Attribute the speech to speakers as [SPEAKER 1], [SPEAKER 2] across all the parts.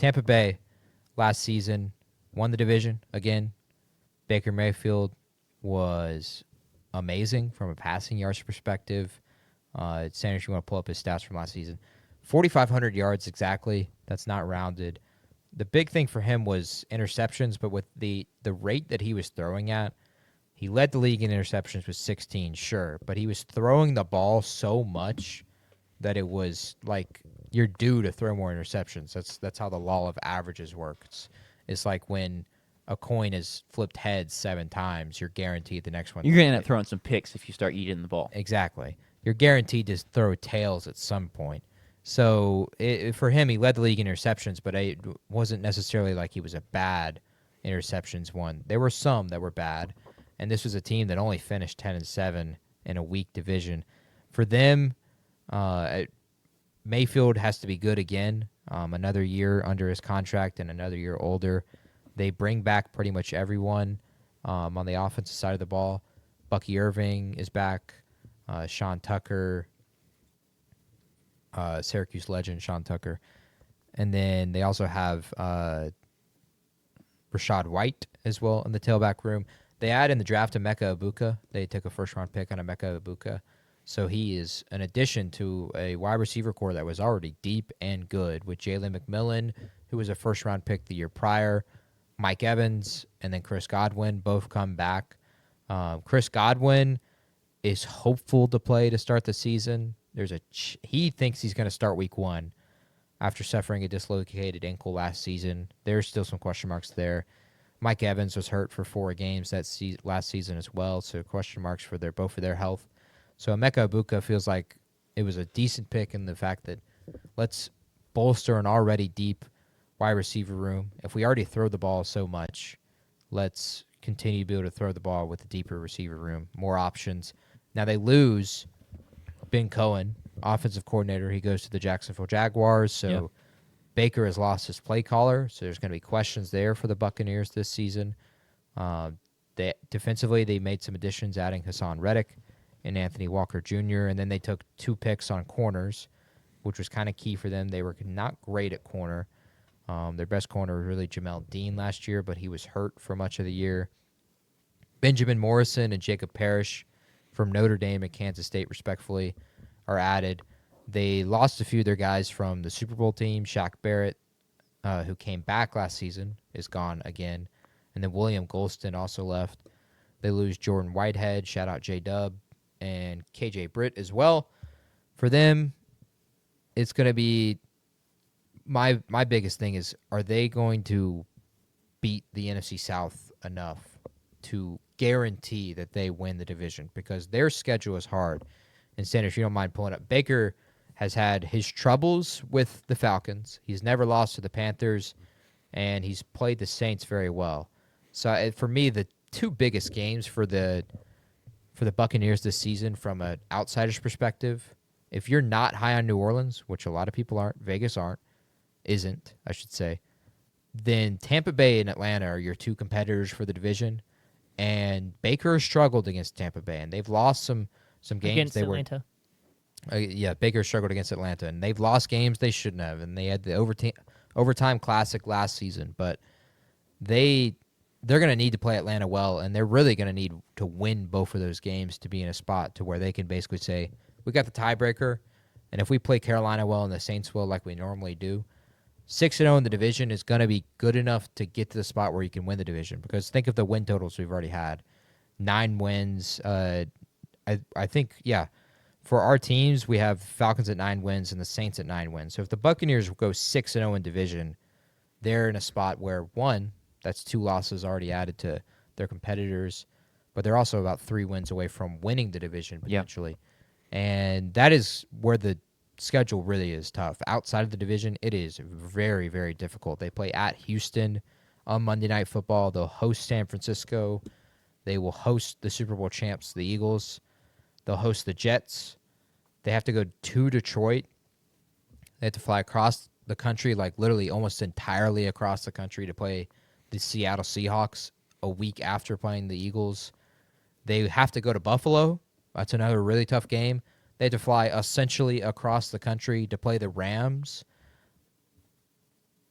[SPEAKER 1] Tampa Bay last season won the division again. Baker Mayfield was amazing from a passing yards perspective. Sanders, you want to pull up his stats from last season. 4,500 yards exactly. That's not rounded. The big thing for him was interceptions, but with the rate that he was throwing at, he led the league in interceptions with 16, sure, but he was throwing the ball so much that it was like you're due to throw more interceptions. That's how the law of averages works. It's like when a coin is flipped heads 7 times, you're guaranteed the next one.
[SPEAKER 2] You're going to end up throwing some picks if you start eating the ball.
[SPEAKER 1] Exactly. You're guaranteed to throw tails at some point. So for him, he led the league in interceptions, but it wasn't necessarily like he was a bad interceptions one. There were some that were bad, and this was a team that only finished 10-7 in a weak division. For them, Mayfield has to be good again. Another year under his contract and another year older. They bring back pretty much everyone on the offensive side of the ball. Bucky Irving is back. Sean Tucker, Syracuse legend Sean Tucker. And then they also have Rashad White as well in the tailback room. They add in the draft Emeka Egbuka. They took a first-round pick on Emeka Egbuka. So he is an addition to a wide receiver core that was already deep and good with Jalen McMillan, who was a first-round pick the year prior, Mike Evans, and then Chris Godwin both come back. Chris Godwin is hopeful to play to start the season. He thinks he's going to start week 1 after suffering a dislocated ankle last season. There's still some question marks there. Mike Evans was hurt for 4 games last season as well, so question marks for both of their health. So Emeka Egbuka feels like it was a decent pick in the fact that let's bolster an already deep wide receiver room. If we already throw the ball so much, let's continue to be able to throw the ball with a deeper receiver room, more options. Now they lose Ben Cohen, offensive coordinator. He goes to the Jacksonville Jaguars, so Baker has lost his play caller, so there's going to be questions there for the Buccaneers this season. Defensively, they made some additions, adding Hassan Reddick and Anthony Walker Jr., and then they took 2 picks on corners, which was kind of key for them. They were not great at corner. Their best corner was really Jamel Dean last year, but he was hurt for much of the year. Benjamin Morrison and Jacob Parrish from Notre Dame and Kansas State, respectfully, are added. They lost a few of their guys from the Super Bowl team. Shaq Barrett, who came back last season, is gone again. And then William Golston also left. They lose Jordan Whitehead, shout out J-Dub, and KJ Britt as well. For them, it's going to be my biggest thing is, are they going to beat the NFC South enough to guarantee that they win the division? Because their schedule is hard. And Sanders, if you don't mind pulling up, Baker has had his troubles with the Falcons. He's never lost to the Panthers, and he's played the Saints very well. So for me, the 2 biggest games for the Buccaneers this season from an outsider's perspective, if you're not high on New Orleans, which a lot of people aren't, Vegas isn't, I should say, then Tampa Bay and Atlanta are your 2 competitors for the division. And Baker has struggled against Tampa Bay, and they've lost some games.
[SPEAKER 3] Against Atlanta.
[SPEAKER 1] Baker struggled against Atlanta, and they've lost games they shouldn't have, and they had the overtime classic last season. But they're going to need to play Atlanta well, and they're really going to need to win both of those games to be in a spot to where they can basically say, we got the tiebreaker, and if we play Carolina well and the Saints well like we normally do, 6-0 in the division is going to be good enough to get to the spot where you can win the division. Because think of the win totals we've already had. 9 wins. I think, for our teams, we have Falcons at 9 wins and the Saints at 9 wins. So if the Buccaneers go 6-0 in division, they're in a spot where, 1, that's 2 losses already added to their competitors, but they're also about 3 wins away from winning the division potentially. And that is where the schedule really is tough. Outside of the division, it is very, very difficult. They play at Houston on Monday Night Football. They'll host San Francisco. They will host the Super Bowl champs, the Eagles. They'll host the Jets. They have to go to Detroit. They have to fly across the country, like literally almost entirely across the country, to play the Seattle Seahawks a week after playing the Eagles. They have to go to Buffalo. That's another really tough game. They have to fly essentially across the country to play the Rams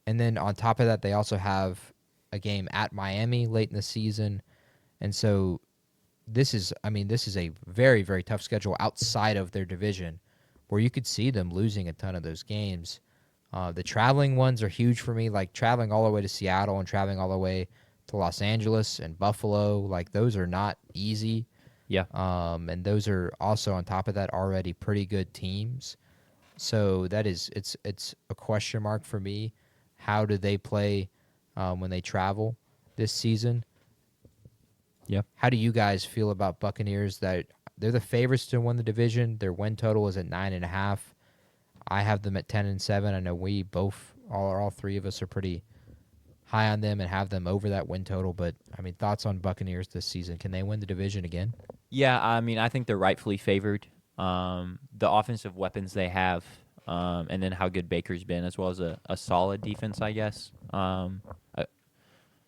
[SPEAKER 1] And then on top of that, they also have a game at Miami late in the season. And so this is a very, very tough schedule outside of their division where you could see them losing a ton of those games. The traveling ones are huge for me, like traveling all the way to Seattle and traveling all the way to Los Angeles and Buffalo. Like, those are not easy.
[SPEAKER 2] Yeah.
[SPEAKER 1] And those are also, on top of that, already pretty good teams. So it's a question mark for me. How do they play when they travel this season?
[SPEAKER 2] Yeah.
[SPEAKER 1] How do you guys feel about Buccaneers? That they're the favorites to win the division. Their win total is at 9.5. I have them at 10-7. I know we both, all three of us, are pretty high on them and have them over that win total. But I mean, thoughts on Buccaneers this season? Can they win the division again?
[SPEAKER 2] Yeah, I mean, I think they're rightfully favored. The offensive weapons they have, and then how good Baker's been, as well as a solid defense, I guess.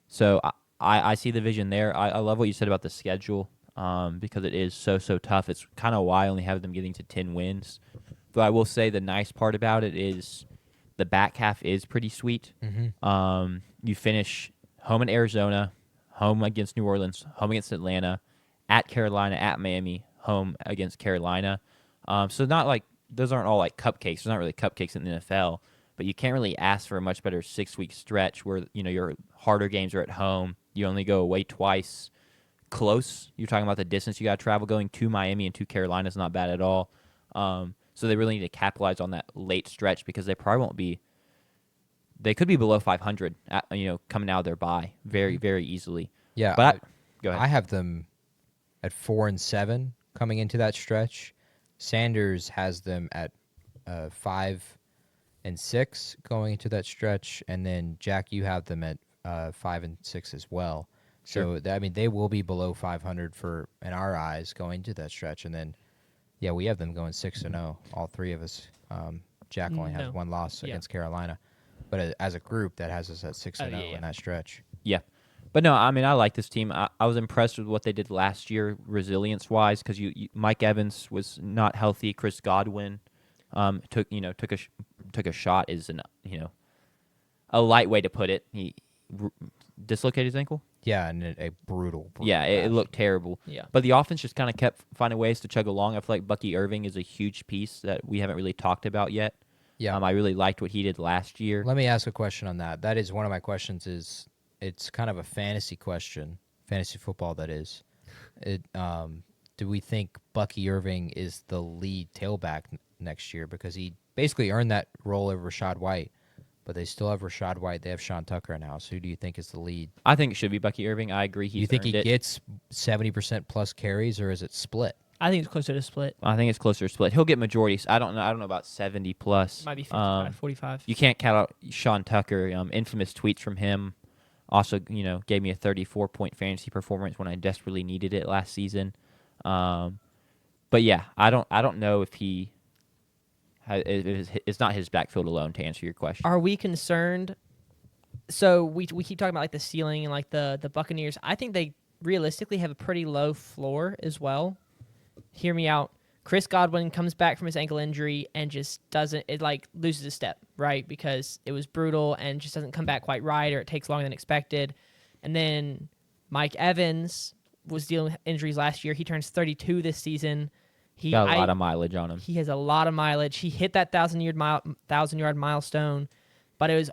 [SPEAKER 2] So I see the vision there. I love what you said about the schedule, because it is so tough. It's kind of why I only have them getting to 10 wins. But I will say the nice part about it is the back half is pretty sweet.
[SPEAKER 1] Mm-hmm.
[SPEAKER 2] You finish home in Arizona, home against New Orleans, home against Atlanta, at Carolina, at Miami, home against Carolina. So not like those aren't all like cupcakes. There's not really cupcakes in the NFL, but you can't really ask for a much better 6-week stretch where your harder games are at home. You only go away twice. Close. You're talking about the distance you got to travel. Going to Miami and to Carolina is not bad at all. So they really need to capitalize on that late stretch because they probably won't be. They could be below 500. Coming out of their bye very easily.
[SPEAKER 1] Yeah,
[SPEAKER 2] but go ahead.
[SPEAKER 1] I have them at 4-7 coming into that stretch. Sanders has them at 5-6 going into that stretch, and then Jack, you have them at 5-6 as well.
[SPEAKER 2] Sure.
[SPEAKER 1] So they will be below 500 in our eyes going to that stretch, and then we have them going 6-0. All three of us. Jack only has one loss against Carolina, but as a group, that has us at 6-0 in that stretch.
[SPEAKER 2] Yeah. But no, I mean, I like this team. I was impressed with what they did last year, resilience-wise, because Mike Evans was not healthy. Chris Godwin took a shot. Is a light way to put it. He dislocated his ankle.
[SPEAKER 1] Yeah, and a brutal.
[SPEAKER 2] Yeah, it looked terrible.
[SPEAKER 3] Yeah.
[SPEAKER 2] But the offense just kind of kept finding ways to chug along. I feel like Bucky Irving is a huge piece that we haven't really talked about yet.
[SPEAKER 1] Yeah.
[SPEAKER 2] I really liked what he did last year.
[SPEAKER 1] Let me ask a question on that. That is one of my questions. It's kind of a fantasy question, fantasy football, that is. Do we think Bucky Irving is the lead tailback next year? Because he basically earned that role over Rashad White, but they still have Rashad White. They have Sean Tucker now. So who do you think is the lead?
[SPEAKER 2] I think it should be Bucky Irving. I agree.
[SPEAKER 1] Do you think he gets 70% plus carries, or is it split?
[SPEAKER 3] I think it's closer to split.
[SPEAKER 2] I think it's closer to split. He'll get majorities. I don't know about 70 plus.
[SPEAKER 3] Might be 55, 45.
[SPEAKER 2] You can't count out Sean Tucker. Infamous tweets from him. Also, gave me a 34-point fantasy performance when I desperately needed it last season. But yeah, I don't know if he. It's not his backfield alone, to answer your question.
[SPEAKER 3] Are we concerned? So we keep talking about like the ceiling and like the Buccaneers. I think they realistically have a pretty low floor as well. Hear me out. Chris Godwin comes back from his ankle injury and just loses a step, right? Because it was brutal and just doesn't come back quite right, or it takes longer than expected. And then Mike Evans was dealing with injuries last year. He turns 32 this season. He
[SPEAKER 2] got a lot of mileage on him.
[SPEAKER 3] He has a lot of mileage. He hit that 1,000-yard milestone, but it was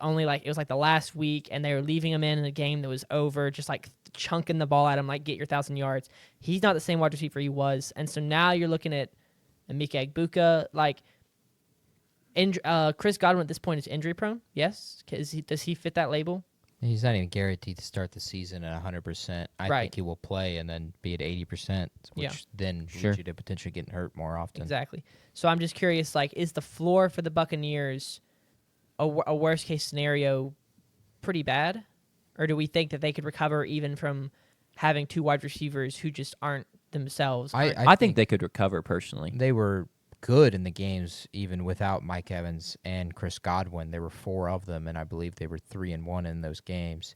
[SPEAKER 3] like the last week, and they were leaving him in a game that was over, just like chunking the ball at him, like, get your 1,000 yards. He's not the same wide receiver he was, and so now you're looking at Emeka Egbuka, Chris Godwin at this point is injury prone. Yes, does he fit that label?
[SPEAKER 1] He's not even guaranteed to start the season at 100%. I think he will play and then be at 80%, which then leads you to potentially getting hurt more often.
[SPEAKER 3] Exactly. So I'm just curious, is the floor for the Buccaneers a worst case scenario pretty bad, or do we think that they could recover even from having two wide receivers who just aren't themselves?
[SPEAKER 2] I think they could recover personally.
[SPEAKER 1] They were good in the games even without Mike Evans and Chris Godwin. There were 4 of them, and I believe they were 3-1 in those games.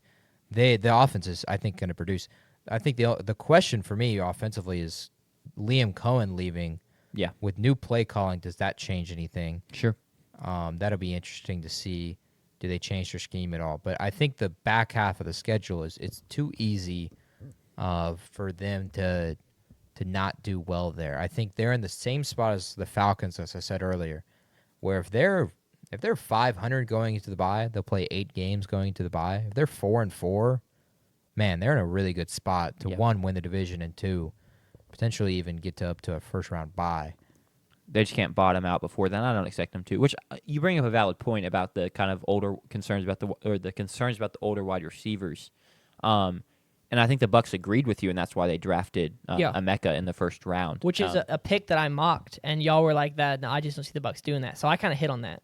[SPEAKER 1] The offense is, I think, going to produce. I think the question for me offensively is Liam Cohen leaving.
[SPEAKER 2] Yeah.
[SPEAKER 1] With new play calling, does that change anything?
[SPEAKER 2] Sure.
[SPEAKER 1] That'll be interesting to see. Do they change their scheme at all? But I think the back half of the schedule it's too easy for them to not do well there. I think they're in the same spot as the Falcons, as I said earlier, where if they're 500 going into the bye, they'll play 8 games going into the bye. If they're 4-4, man, they're in a really good spot to one, win the division, and 2, potentially even get up to a first round bye.
[SPEAKER 2] They just can't bottom out before then. I don't expect them to. Which you bring up a valid point about the kind of older concerns about the concerns about the older wide receivers. And I think the Bucs agreed with you, and that's why they drafted Emeka in the first round,
[SPEAKER 3] which is a pick that I mocked, and y'all were like that. No, I just don't see the Bucs doing that. So I kind of hit on that.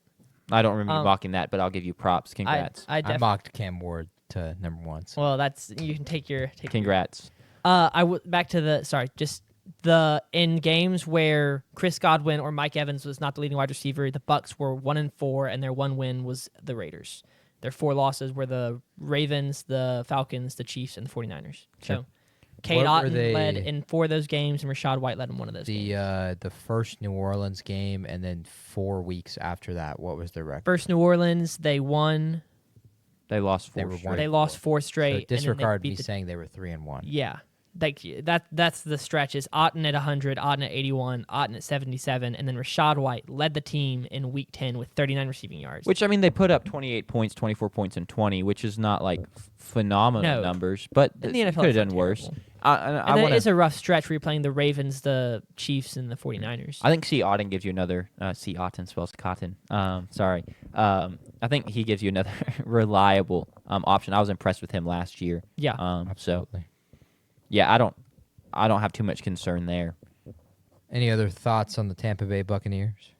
[SPEAKER 2] I don't remember you mocking that, but I'll give you props. Congrats.
[SPEAKER 1] I mocked Cam Ward to number 1. So.
[SPEAKER 3] Well, you can take your
[SPEAKER 2] congrats.
[SPEAKER 3] Back to the in games where Chris Godwin or Mike Evans was not the leading wide receiver, the Bucs were 1-4, and their one win was the Raiders. Their 4 losses were the Ravens, the Falcons, the Chiefs, and the 49ers.
[SPEAKER 1] Sure.
[SPEAKER 3] So, Cade Otton led in 4 of those games, and Rachaad White led in 1 of those games.
[SPEAKER 1] The first New Orleans game, and then 4 weeks after that, what was their record?
[SPEAKER 3] First New Orleans, they won.
[SPEAKER 2] They lost 4
[SPEAKER 1] They
[SPEAKER 2] straight.
[SPEAKER 3] They lost 4 straight.
[SPEAKER 1] So disregard me saying they were 3-1.
[SPEAKER 3] Yeah. That's the stretches. Otton at 100, Otton at 81, Otton at 77, and then Rachaad White led the team in Week 10 with 39 receiving yards.
[SPEAKER 2] Which, I mean, they put up 28 points, 24 points, and 20, which is not, like, phenomenal numbers, but
[SPEAKER 3] in the NFL,
[SPEAKER 2] could have done worse.
[SPEAKER 3] It is a rough stretch where you're playing the Ravens, the Chiefs, and the 49ers.
[SPEAKER 2] I think C. Otton gives you another C. Otton spells cotton. Sorry. I think he gives you another reliable option. I was impressed with him last year.
[SPEAKER 3] Yeah.
[SPEAKER 1] Absolutely.
[SPEAKER 2] So, yeah, I don't have too much concern there.
[SPEAKER 1] Any other thoughts on the Tampa Bay Buccaneers?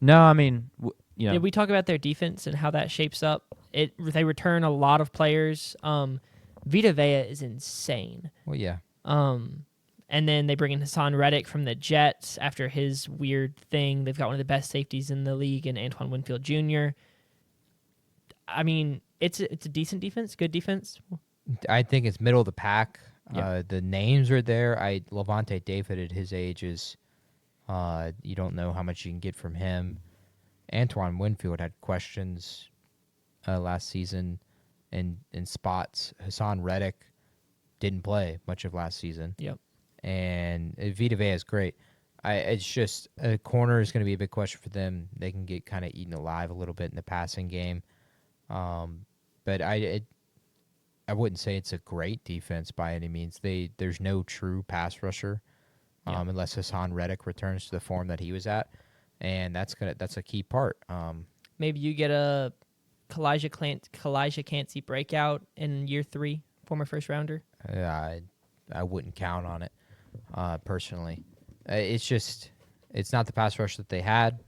[SPEAKER 2] No, I mean,
[SPEAKER 3] Did we talk about their defense and how that shapes up? They return a lot of players. Vita Vea is insane.
[SPEAKER 1] Well, yeah.
[SPEAKER 3] And then they bring in Hassan Reddick from the Jets after his weird thing. They've got one of the best safeties in the league in Antoine Winfield Jr. I mean, it's a decent defense, good defense.
[SPEAKER 1] I think it's middle of the pack.
[SPEAKER 2] Yeah.
[SPEAKER 1] The names are there. Levante David at his age is, you don't know how much you can get from him. Antoine Winfield had questions last season in spots. Hassan Reddick didn't play much of last season.
[SPEAKER 3] Yep.
[SPEAKER 1] And Vita Vea is great. It's just a corner is going to be a big question for them. They can get kind of eaten alive a little bit in the passing game. But I wouldn't say it's a great defense by any means. There's no true pass rusher unless Hassan Reddick returns to the form that he was at, and that's a key part.
[SPEAKER 3] Maybe you get a Kalijah Cansey breakout in year 3, former first rounder.
[SPEAKER 1] I wouldn't count on it personally. It's not the pass rush that they had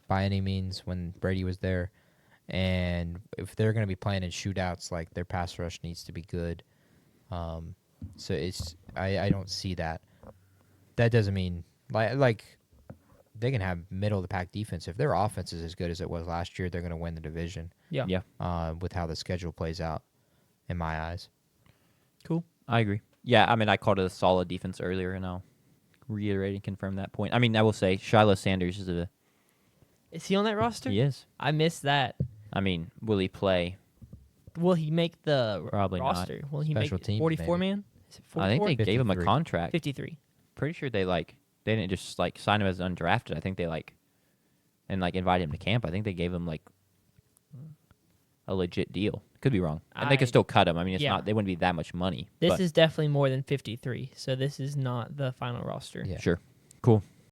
[SPEAKER 1] by any means when Brady was there. And if they're going to be playing in shootouts, like their pass rush needs to be good. So I don't see that. That doesn't mean like they can have middle of the pack defense. If their offense is as good as it was last year, they're going to win the division.
[SPEAKER 3] Yeah.
[SPEAKER 1] With how the schedule plays out, in my eyes.
[SPEAKER 3] Cool.
[SPEAKER 2] I agree. Yeah, I mean, I called it a solid defense earlier, and I'll reiterate and confirm that point. I mean, I will say Shiloh Sanders
[SPEAKER 3] Is he on that roster?
[SPEAKER 2] He is.
[SPEAKER 3] I missed that.
[SPEAKER 2] I mean, will he play?
[SPEAKER 3] Will he make the
[SPEAKER 2] Probably not.
[SPEAKER 3] roster? Will he
[SPEAKER 1] Special
[SPEAKER 3] make
[SPEAKER 1] teams,
[SPEAKER 3] 44
[SPEAKER 1] maybe.
[SPEAKER 3] man? Is it
[SPEAKER 2] I think
[SPEAKER 3] 44?
[SPEAKER 2] they gave him a
[SPEAKER 1] 53.
[SPEAKER 2] contract.
[SPEAKER 3] 53.
[SPEAKER 2] Pretty sure they didn't just sign him as undrafted. I think they invite him to camp. I think they gave him a legit deal. Could be wrong. And they could still cut him. I mean, it's not. They wouldn't be that much money.
[SPEAKER 3] This
[SPEAKER 2] but
[SPEAKER 3] is definitely more than 53. So this is not the final roster.
[SPEAKER 1] Yeah.
[SPEAKER 2] sure. Cool.